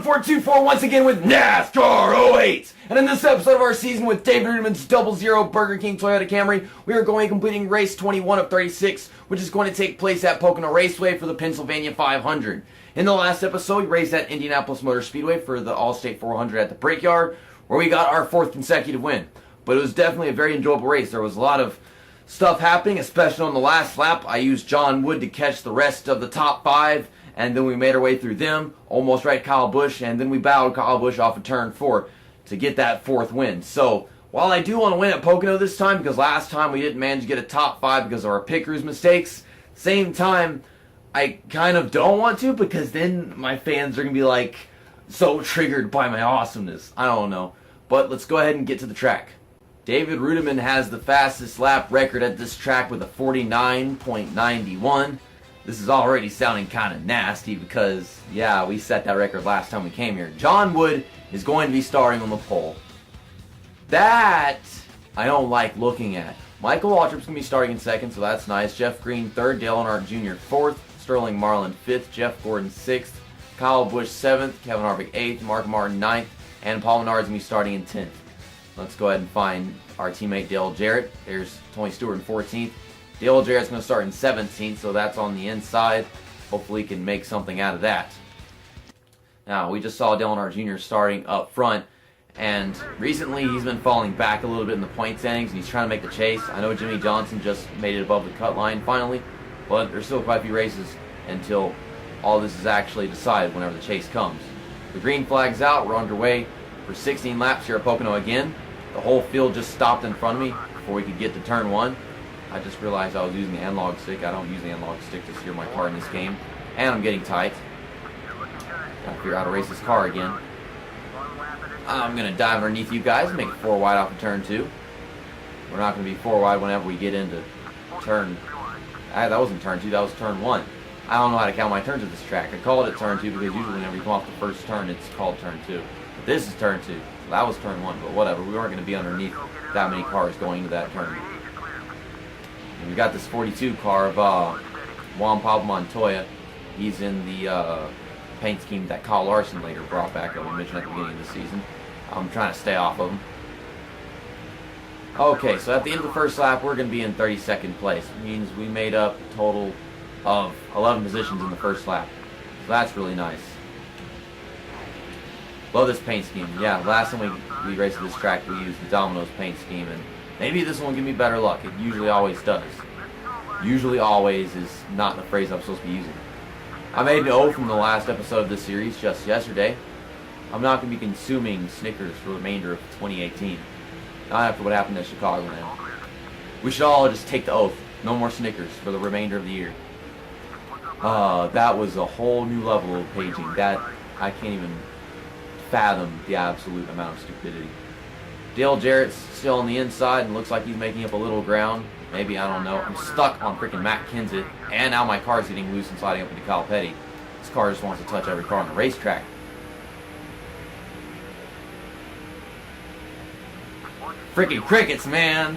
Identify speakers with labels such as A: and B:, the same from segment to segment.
A: 1424 once again with NASCAR 08. And in this episode of our season with David Reutimann's 00 Burger King Toyota Camry, we are going completing race 21 of 36, which is going to take place at Pocono Raceway for the Pennsylvania 500. In the last episode, we raced at Indianapolis Motor Speedway for the All-State 400 at the Brickyard, where we got our 4th consecutive win. But it was definitely a very enjoyable race. There was a lot of stuff happening, especially on the last lap. I used John Wood to catch the rest of the top 5, and then we made our way through them, almost right Kyle Busch, and then we battled Kyle Busch off of turn 4 to get that 4th win. So, while I do want to win at Pocono this time, because last time we didn't manage to get a top 5 because of our pickers' mistakes, same time, I kind of don't want to, because then my fans are going to be like, so triggered by my awesomeness. I don't know. But let's go ahead and get to the track. David Reutimann has the fastest lap record at this track with a 49.91. This is already sounding kind of nasty because, yeah, we set that record last time we came here. John Wood is going to be starting on the pole. That I don't like looking at. Michael Waltrip's going to be starting in 2nd, so that's nice. Jeff Green 3rd, Dale Earnhardt Jr. 4th, Sterling Marlin 5th, Jeff Gordon 6th, Kyle Busch 7th, Kevin Harvick 8th, Mark Martin 9th, and Paul Menard's going to be starting in 10th. Let's go ahead and find our teammate Dale Jarrett. There's Tony Stewart in 14th. Dale Jarrett's going to start in 17th, so that's on the inside. Hopefully he can make something out of that. Now, we just saw Dale Earnhardt Jr. starting up front, and recently he's been falling back a little bit in the point standings, and he's trying to make the chase. I know Jimmy Johnson just made it above the cut line finally, but there's still quite a few races until all this is actually decided whenever the chase comes. The green flag's out. We're underway for 16 laps here at Pocono again. The whole field just stopped in front of me before we could get to turn 1. I just realized I was using the analog stick. I don't use the analog stick to steer my car in this game. And I'm getting tight. Gotta figure out how to race this car again. I'm going to dive underneath you guys and make it 4 wide off of turn 2. We're not going to be 4 wide whenever we get into turn... that wasn't turn 2, that was turn 1. I don't know how to count my turns at this track. I called it turn 2 because usually whenever you come off the first turn, it's called turn 2. But this is turn 2. So that was turn 1, but whatever. We weren't going to be underneath that many cars going into that turn. And we got this 42 car of Juan Pablo Montoya. He's in the paint scheme that Kyle Larson later brought back that we mentioned at the beginning of the season. I'm trying to stay off of him. Okay, so at the end of the first lap, we're going to be in 32nd place. It means we made up a total of 11 positions in the first lap. So that's really nice. Love this paint scheme. Yeah, last time we raced this track, we used the Domino's paint scheme, and maybe this one will give me better luck. It usually always does. Usually always is not the phrase I'm supposed to be using. I made an oath from the last episode of this series just yesterday. I'm not going to be consuming Snickers for the remainder of 2018. Not after what happened at Chicagoland. We should all just take the oath. No more Snickers for the remainder of the year. That was a whole new level of paging. That, I can't even fathom the absolute amount of stupidity. Dale Jarrett's still on the inside and looks like he's making up a little ground. Maybe, I don't know. I'm stuck on freaking Matt Kenseth, and now my car's getting loose and sliding up into Kyle Petty. This car just wants to touch every car on the racetrack. Freaking crickets, man!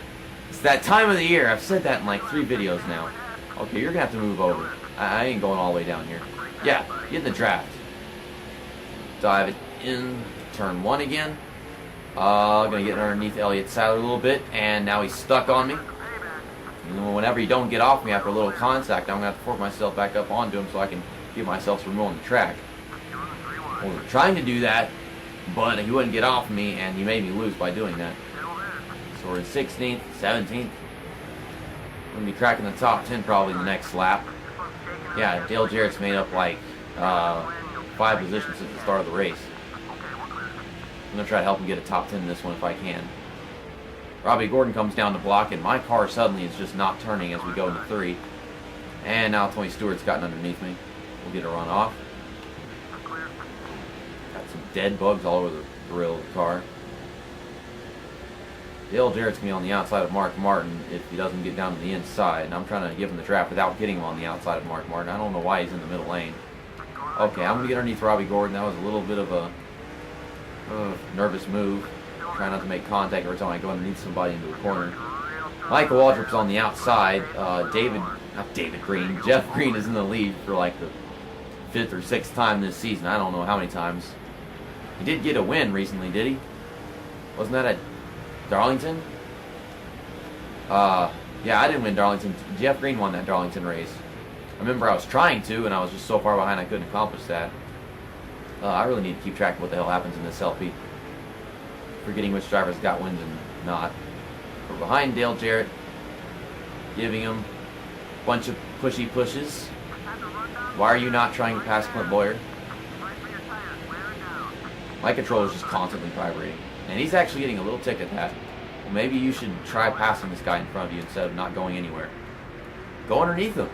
A: It's that time of the year. I've said that in like 3 videos now. Okay, you're gonna have to move over. I ain't going all the way down here. Yeah, get in the draft. Dive it in turn 1 again. Gonna get underneath Elliott Sadler a little bit, and now he's stuck on me. And whenever you don't get off me after a little contact, I'm gonna have to force myself back up onto him so I can give myself some room on the track. Well, we were trying to do that, but he wouldn't get off me, and he made me lose by doing that. So we're in 16th, 17th. We're gonna be cracking the top 10 probably in the next lap. Yeah, Dale Jarrett's made up like 5 positions since the start of the race. I'm going to try to help him get a top 10 in this one if I can. Robbie Gordon comes down to block, and my car suddenly is just not turning as we go into 3. And now Tony Stewart's gotten underneath me. We'll get a run off. Got some dead bugs all over the grill of the car. Dale Jarrett's going to be on the outside of Mark Martin if he doesn't get down to the inside. And I'm trying to give him the draft without getting him on the outside of Mark Martin. I don't know why he's in the middle lane. Okay, I'm going to get underneath Robbie Gordon. That was a little bit of a nervous move. Try not to make contact every time I go underneath somebody into a corner. Michael Waltrip's on the outside. Jeff Green is in the lead for like the 5th or 6th time this season. I don't know how many times. He did get a win recently, did he? Wasn't that at Darlington? Yeah, I didn't win Darlington. Jeff Green won that Darlington race. I remember I was trying to, and I was just so far behind I couldn't accomplish that. I really need to keep track of what the hell happens in this LP. Forgetting which drivers got wins and not. We're behind Dale Jarrett, giving him a bunch of pushy pushes. Why are you not trying to pass Clint Boyer? My controller is just constantly vibrating. And he's actually getting a little tick at that. Well, maybe you should try passing this guy in front of you instead of not going anywhere. Go underneath him.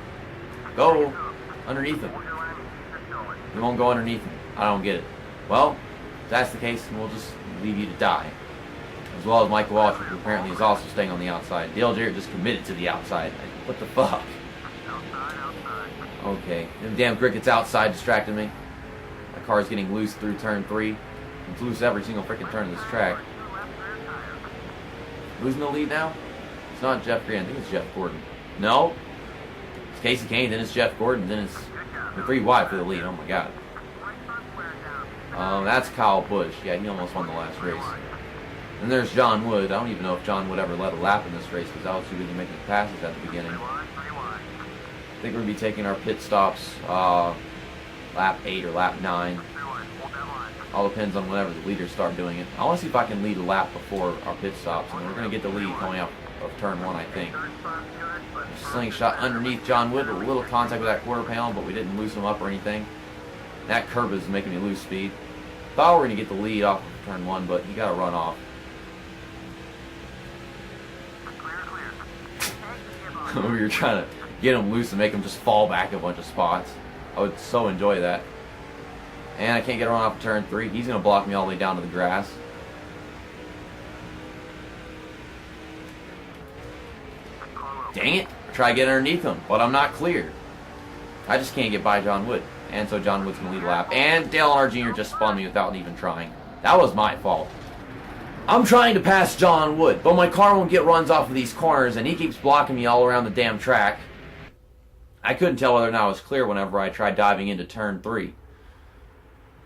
A: Go underneath him. You won't go underneath him. I don't get it. Well, if that's the case, then we'll just leave you to die. As well as Michael Walsh, who apparently is also staying on the outside. Dale Jarrett just committed to the outside. What the fuck? Okay. Them damn crickets outside distracted me. My car's getting loose through turn 3. It's loose every single freaking turn of this track. Who's in the lead now? It's not Jeff Green. I think it's Jeff Gordon. No. It's Casey Kane, then it's Jeff Gordon, then it's the 3 wide for the lead. Oh my god. That's Kyle Busch. Yeah, he almost won the last race. And there's John Wood. I don't even know if John Wood ever led a lap in this race because I was too busy making passes at the beginning. I think we're going to be taking our pit stops lap 8 or lap 9. All depends on whenever the leaders start doing it. I want to see if I can lead a lap before our pit stops. And we're going to get the lead coming out of turn 1, I think. Slingshot underneath John Wood. A little contact with that quarter panel, but we didn't loosen him up or anything. That curve is making me lose speed. Thought we were going to get the lead off of turn 1, but he got to run off. We were trying to get him loose and make him just fall back a bunch of spots. I would so enjoy that. And I can't get a run off of turn 3. He's going to block me all the way down to the grass. Dang it. Try to get underneath him, but I'm not clear. I just can't get by John Wood. And so John Wood's going to lead a lap. And Dale Earnhardt Jr. just spun me without even trying. That was my fault. I'm trying to pass John Wood, but my car won't get runs off of these corners, and he keeps blocking me all around the damn track. I couldn't tell whether or not I was clear whenever I tried diving into turn 3.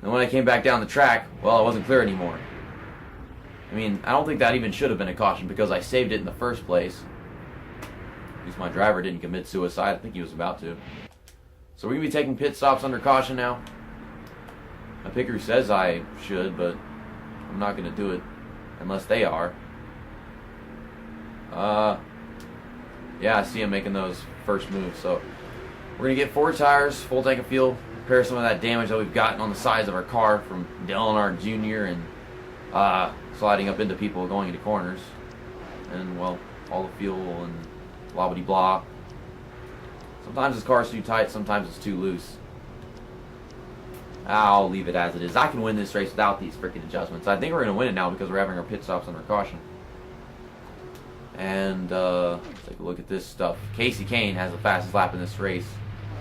A: And when I came back down the track, well, I wasn't clear anymore. I mean, I don't think that even should have been a caution because I saved it in the first place. At least my driver didn't commit suicide. I think he was about to. So we're going to be taking pit stops under caution now. My picker says I should, but I'm not going to do it unless they are. Yeah, I see him making those first moves. So we're going to get 4 tires, full tank of fuel, repair some of that damage that we've gotten on the sides of our car from Dale Earnhardt Jr. and sliding up into people going into corners. And, well, all the fuel and blah-bitty-blah. Sometimes this car is too tight, sometimes it's too loose. I'll leave it as it is. I can win this race without these freaking adjustments. I think we're going to win it now because we're having our pit stops under caution. And let's take a look at this stuff. Casey Kane has the fastest lap in this race.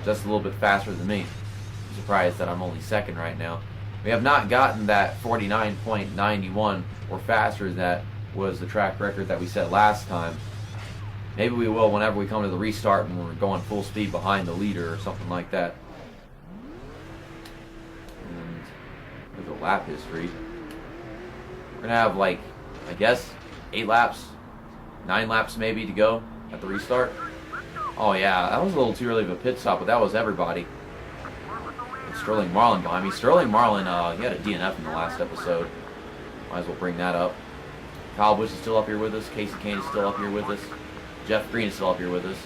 A: Just a little bit faster than me. I'm surprised that I'm only second right now. We have not gotten that 49.91 or faster. That was the track record that we set last time. Maybe we will whenever we come to the restart and we're going full speed behind the leader or something like that. And there's a lap history. We're going to have, like, I guess, 8 laps, 9 laps maybe to go at the restart. Oh yeah, that was a little too early of a pit stop, but that was everybody. And Sterling Marlin behind me. Sterling Marlin, he had a DNF in the last episode. Might as well bring that up. Kyle Busch is still up here with us. Casey Kane is still up here with us. Jeff Green is still up here with us.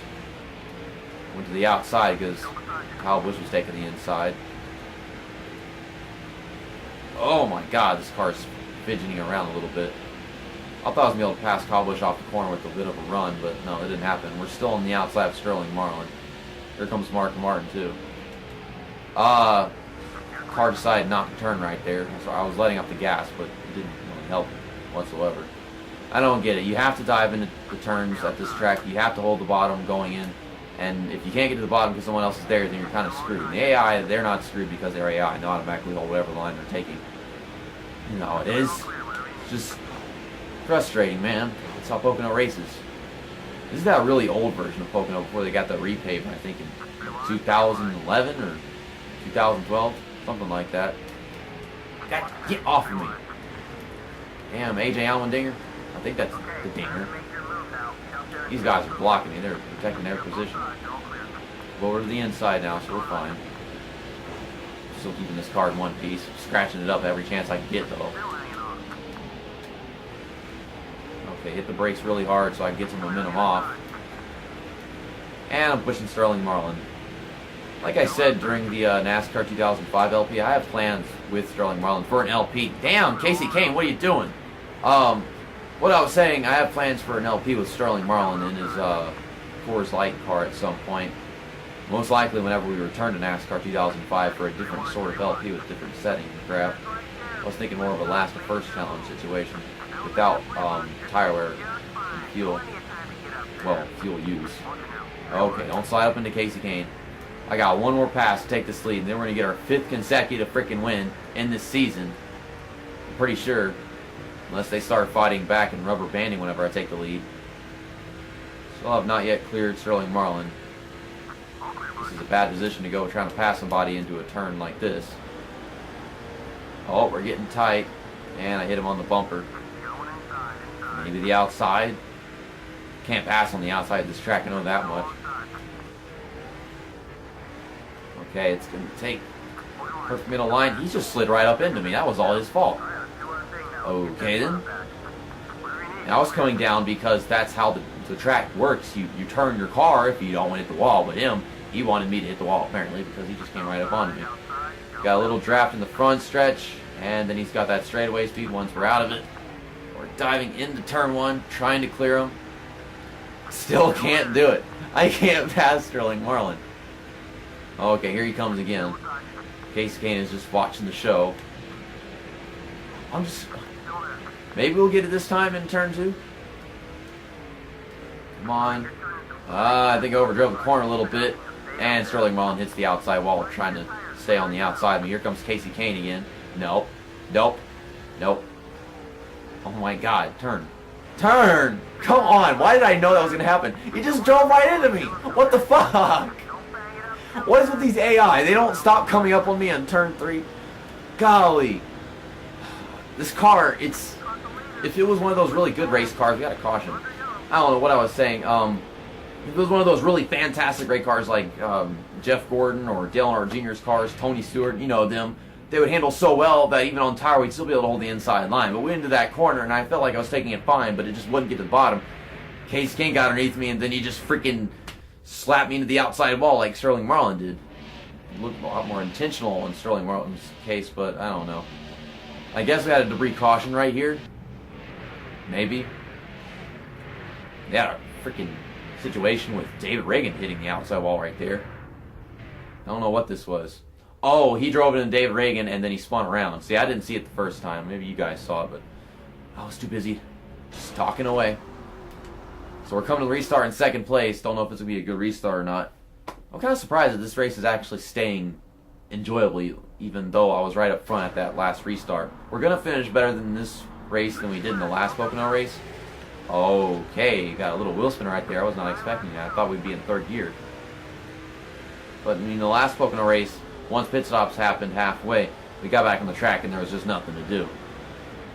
A: Went to the outside because Kyle Busch was taking the inside. Oh my god, this car's fidgeting around a little bit. I thought I was going to be able to pass Kyle Busch off the corner with a bit of a run, but no, it didn't happen. We're still on the outside of Sterling Marlin. Here comes Mark Martin, too. Car decided not to turn right there, so I was letting up the gas, but it didn't really help whatsoever. I don't get it. You have to dive into the turns at this track. You have to hold the bottom going in. And if you can't get to the bottom because someone else is there, then you're kind of screwed. And the AI, they're not screwed because they're AI. They automatically hold whatever line they're taking. You know how it is. It's just frustrating, man. That's how Pocono races. This is that really old version of Pocono before they got the repave, I think, in 2011 or 2012. Something like that. God, get off of me. Damn, AJ Allmendinger. I think that's the dinger. These guys are blocking me. They're protecting their position. Go over to the inside now, so we're fine. Still keeping this car in one piece. Scratching it up every chance I can get, though. Okay, hit the brakes really hard so I can get some momentum off. And I'm pushing Sterling Marlin. Like I said during the NASCAR 2005 LP, I have plans with Sterling Marlin for an LP. Damn, Casey Kane, what are you doing? What I was saying, I have plans for an LP with Sterling Marlin in his Coors Light car at some point. Most likely whenever we return to NASCAR 2005 for a different sort of LP with different settings and crap. I was thinking more of a last to first challenge situation without tire wear and fuel use. Okay, don't slide up into Casey Kane. I got one more pass to take this lead, and then we're going to get our 5th consecutive freaking win in this season. I'm pretty sure. Unless they start fighting back and rubber banding whenever I take the lead. Still have not yet cleared Sterling Marlin. This is a bad position to go trying to pass somebody into a turn like this. Oh, we're getting tight. And I hit him on the bumper. Maybe the outside. Can't pass on the outside of this track, I know that much. Okay, it's going to take perfect middle line. He just slid right up into me. That was all his fault. Okay, then. And I was coming down because that's how the track works. You turn your car if you don't want to hit the wall. But he wanted me to hit the wall, apparently, because he just came right up onto me. Got a little draft in the front stretch, and then he's got that straightaway speed once we're out of it. We're diving into turn 1, trying to clear him. Still can't do it. I can't pass Sterling Marlin. Okay, here he comes again. Casey Kane is just watching the show. Maybe we'll get it this time in turn 2. Come on. I think I overdrove the corner a little bit. And Sterling Marlin hits the outside wall trying to stay on the outside. But here comes Casey Kane again. Nope. Nope. Nope. Oh my God. Turn. Turn! Come on. Why did I know that was going to happen? He just drove right into me. What the fuck? What is with these AI? They don't stop coming up on me on turn 3. Golly. This car, if it was one of those really good race cars, we got a caution. I don't know what I was saying. If it was one of those really fantastic great cars like Jeff Gordon or Dale Earnhardt Jr.'s cars, Tony Stewart, you know them, they would handle so well that even on tire we'd still be able to hold the inside line. But we went into that corner and I felt like I was taking it fine, but it just wouldn't get to the bottom. Casey Kane got underneath me and then he just freaking slapped me into the outside wall like Sterling Marlin did. It looked a lot more intentional in Sterling Marlin's case, but I don't know. I guess we had a debris caution right here. Maybe. They had a freaking situation with David Reagan hitting the outside wall right there. I don't know what this was. Oh, he drove it into David Reagan and then he spun around. See, I didn't see it the first time. Maybe you guys saw it, but I was too busy just talking away. So we're coming to the restart in 2nd place. Don't know if it's going to be a good restart or not. I'm kind of surprised that this race is actually staying enjoyably, even though I was right up front at that last restart. We're going to finish better than this race than we did in the last Pocono race. Okay, got a little wheel spin right there. I was not expecting that. I thought we'd be in 3rd gear. But in the last Pocono race, once pit stops happened halfway, we got back on the track and there was just nothing to do.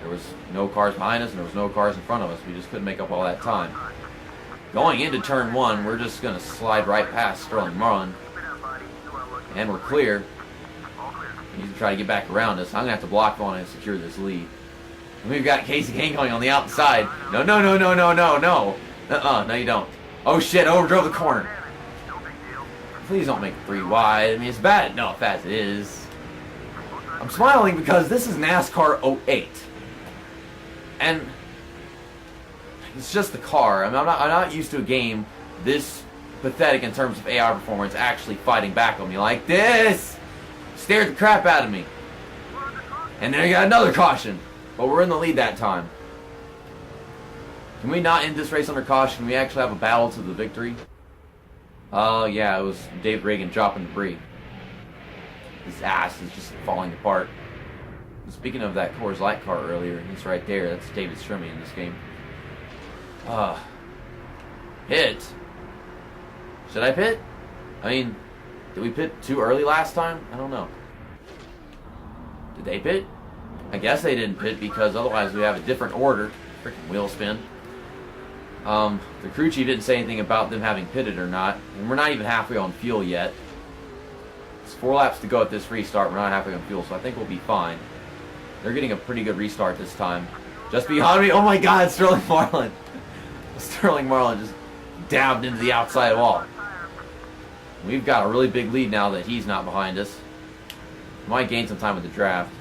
A: There was no cars behind us and there was no cars in front of us. We just couldn't make up all that time. Going into turn 1, we're just going to slide right past Sterling Marlin. And we're clear. He's going to try to get back around us. I'm going to have to block on and secure this lead. And we've got Casey Kane going on the outside. No, no, no, no, no, no, no. No you don't. Oh shit, overdrove the corner. Please don't make 3 wide. I mean, it's bad enough as it is. I'm smiling because this is NASCAR 08. And it's just the car. I mean, I'm not used to a game this pathetic in terms of AI performance actually fighting back on me like this. Scared the crap out of me. And then I got another caution. But we're in the lead that time. Can we not end this race under caution? Can we actually have a battle to the victory? Yeah, it was David Reagan dropping debris. His ass is just falling apart. Speaking of that Coors Light car earlier, he's right there. That's David Strimmy in this game. Pit. Should I pit? I mean, did we pit too early last time? I don't know. Did they pit? I guess they didn't pit because otherwise we have a different order. Freaking wheel spin. The crew chief didn't say anything about them having pitted or not. And we're not even halfway on fuel yet. It's 4 laps to go at this restart. We're not halfway on fuel, so I think we'll be fine. They're getting a pretty good restart this time. Just behind me. Oh my god, Sterling Marlin. Sterling Marlin just dabbed into the outside wall. We've got a really big lead now that he's not behind us. Might gain some time with the draft.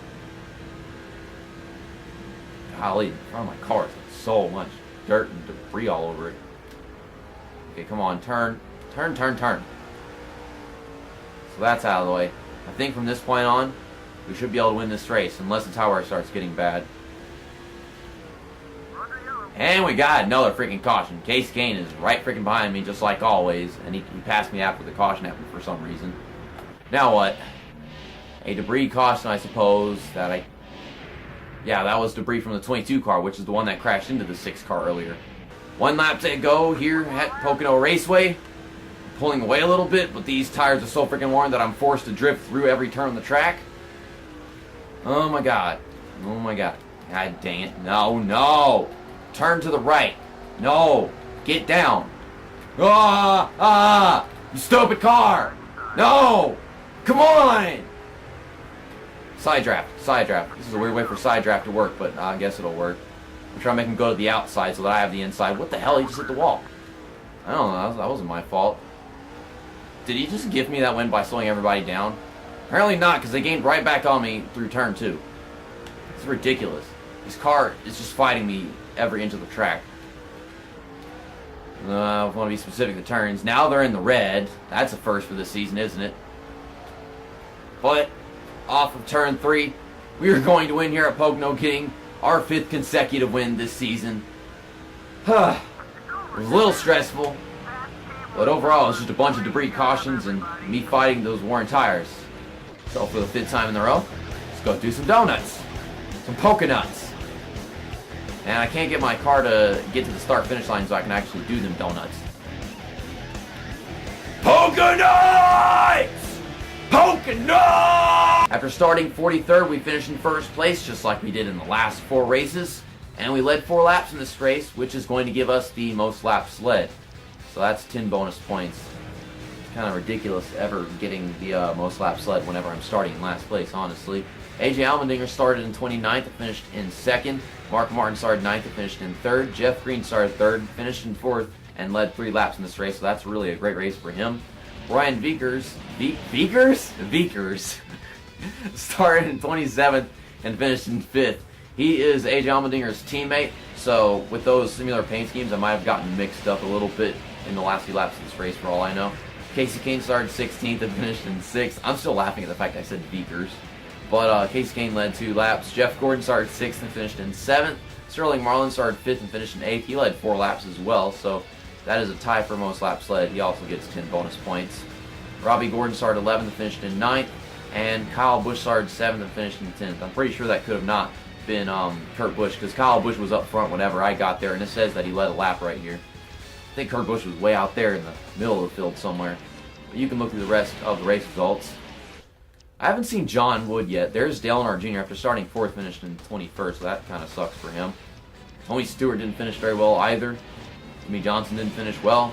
A: Golly, in front of my car is so much dirt and debris all over it. Okay, come on, turn. Turn, turn, turn. So that's out of the way. I think from this point on, we should be able to win this race, unless the tower starts getting bad. And we got another freaking caution. Case Kane is right freaking behind me, just like always, and he passed me after the caution happened for some reason. Now what? A debris caution, I suppose, yeah, that was debris from the 22 car, which is the one that crashed into the 6 car earlier. 1 lap to go here at Pocono Raceway. Pulling away a little bit, but these tires are so freaking worn that I'm forced to drift through every turn on the track. Oh my god. Oh my god. God dang it. No, no. Turn to the right. No. Get down. You stupid car. No. Come on. Side draft. Side draft. This is a weird way for side draft to work, but I guess it'll work. I'm trying to make him go to the outside so that I have the inside. What the hell? He just hit the wall. I don't know. That wasn't my fault. Did he just give me that win by slowing everybody down? Apparently not, because they gained right back on me through turn 2. It's ridiculous. This car is just fighting me every inch of the track. I want to be specific to turns. Now they're in the red. That's a first for this season, isn't it? But off of turn 3, we are going to win here at Pocono, getting our 5th consecutive win this season. It was a little stressful, but overall it's just a bunch of debris cautions and me fighting those worn tires. So for the 5th time in a row, let's go do some donuts. Some Poconuts. And I can't get my car to get to the start-finish line so I can actually do them donuts. Poconuts! Poconuts! After starting 43rd, we finished in 1st place, just like we did in the last 4 races. And we led 4 laps in this race, which is going to give us the most laps led. So that's 10 bonus points. It's kind of ridiculous ever getting the most laps led whenever I'm starting in last place, honestly. AJ Allmendinger started in 29th and finished in 2nd. Mark Martin started 9th and finished in 3rd. Jeff Green started 3rd, finished in 4th, and led 3 laps in this race, so that's really a great race for him. Ryan Vickers started in 27th and finished in 5th. He is AJ Allmendinger's teammate, so with those similar paint schemes, I might have gotten mixed up a little bit in the last few laps of this race for all I know. Casey Kane started 16th and finished in 6th. I'm still laughing at the fact I said Vickers. But Casey Kane led 2 laps. Jeff Gordon started 6th and finished in 7th. Sterling Marlin started 5th and finished in 8th. He led 4 laps as well, so that is a tie for most laps led. He also gets 10 bonus points. Robbie Gordon started 11th and finished in 9th. And Kyle Busch started 7th and finished in 10th. I'm pretty sure that could have not been Kurt Busch, because Kyle Busch was up front whenever I got there, and it says that he led a lap right here. I think Kurt Busch was way out there in the middle of the field somewhere. But you can look through the rest of the race results. I haven't seen John Wood yet. There's Dale Earnhardt Jr. after starting 4th, finished in 21st, so that kind of sucks for him. Tony Stewart didn't finish very well either. Jimmy Johnson didn't finish well.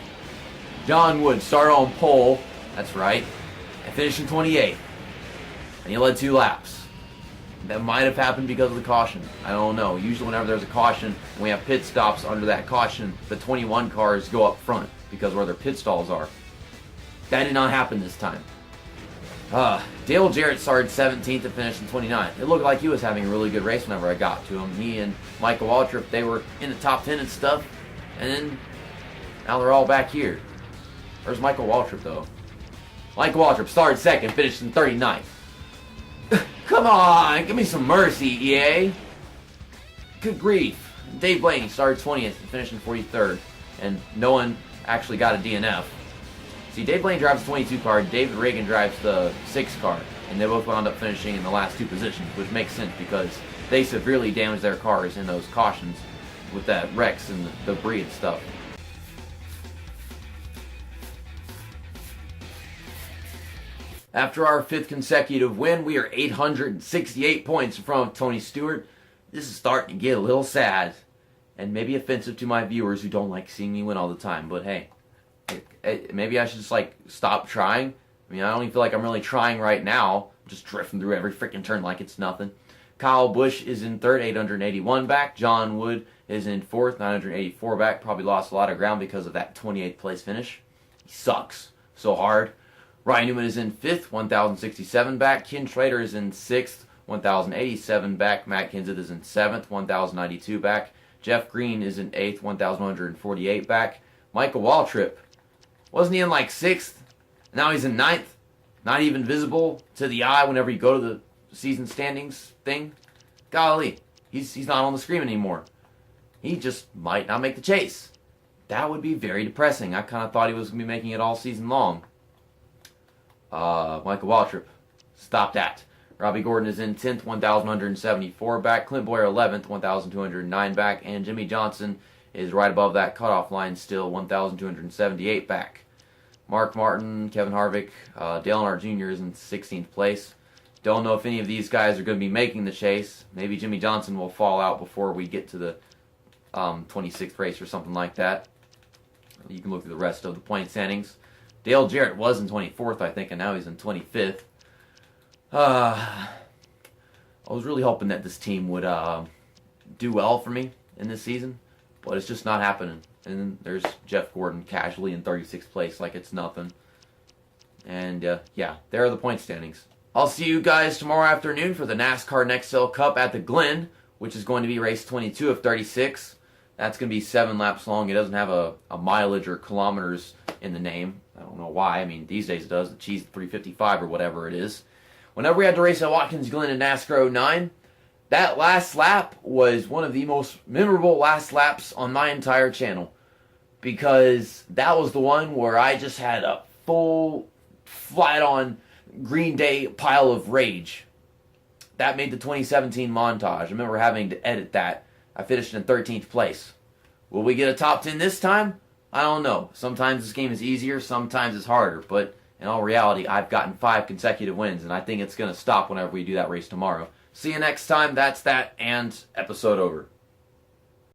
A: John Wood started on pole, that's right, and finished in 28th. And he led 2 laps. That might have happened because of the caution. I don't know. Usually whenever there's a caution, and we have pit stops under that caution, the 21 cars go up front because where their pit stalls are. That did not happen this time. Dale Jarrett started 17th and finished in 29th. It looked like he was having a really good race whenever I got to him. He and Michael Waltrip, they were in the top 10 and stuff. And then, now they're all back here. Where's Michael Waltrip, though? Michael Waltrip started 2nd, finished in 39th. Come on, give me some mercy, EA. Good grief. Dave Blaney started 20th and finished in 43rd. And no one actually got a DNF. See, Dave Blaney drives the 22 car, David Reagan drives the 6 car, and they both wound up finishing in the last 2 positions, which makes sense because they severely damaged their cars in those cautions with that wrecks and the debris and stuff. After our 5th consecutive win, we are 868 points in front of Tony Stewart. This is starting to get a little sad and maybe offensive to my viewers who don't like seeing me win all the time. But hey, maybe I should just stop trying. I mean, I don't even feel like I'm really trying right now. I'm just drifting through every freaking turn like it's nothing. Kyle Busch is in 3rd, 881 back. John Wood is in 4th, 984 back. Probably lost a lot of ground because of that 28th place finish. He sucks so hard. Reutimann is in 5th, 1,067 back. Ken Schrader is in 6th, 1,087 back. Matt Kenseth is in 7th, 1,092 back. Jeff Green is in 8th, 1,148 back. Michael Waltrip, wasn't he in 6th? Now he's in 9th. Not even visible to the eye whenever you go to the season standings thing. Golly, he's not on the screen anymore. He just might not make the chase. That would be very depressing. I kind of thought he was going to be making it all season long. Michael Waltrip, stop that. Robbie Gordon is in 10th, 1,174 back. Clint Boyer 11th, 1,209 back. And Jimmy Johnson is right above that cutoff line still, 1,278 back. Mark Martin, Kevin Harvick, Dale Earnhardt Jr. is in 16th place. Don't know if any of these guys are going to be making the chase. Maybe Jimmy Johnson will fall out before we get to the 26th race or something like that. You can look at the rest of the point standings. Dale Jarrett was in 24th, I think, and now he's in 25th. I was really hoping that this team would do well for me in this season, but it's just not happening. And there's Jeff Gordon casually in 36th place like it's nothing. And yeah, there are the point standings. I'll see you guys tomorrow afternoon for the NASCAR Nextel Cup at the Glen, which is going to be race 22 of 36. That's going to be 7 laps long. It doesn't have a mileage or kilometers in the name. I don't know why. I mean, these days it does. The Cheese 355 or whatever it is. Whenever we had to race at Watkins Glen in NASCAR 09, that last lap was one of the most memorable last laps on my entire channel. Because that was the one where I just had a full, flat-on Green Day pile of rage. That made the 2017 montage. I remember having to edit that. I finished in 13th place. Will we get a top 10 this time? I don't know. Sometimes this game is easier, sometimes it's harder. But in all reality, I've gotten 5 consecutive wins, and I think it's going to stop whenever we do that race tomorrow. See you next time. That's that, and episode over.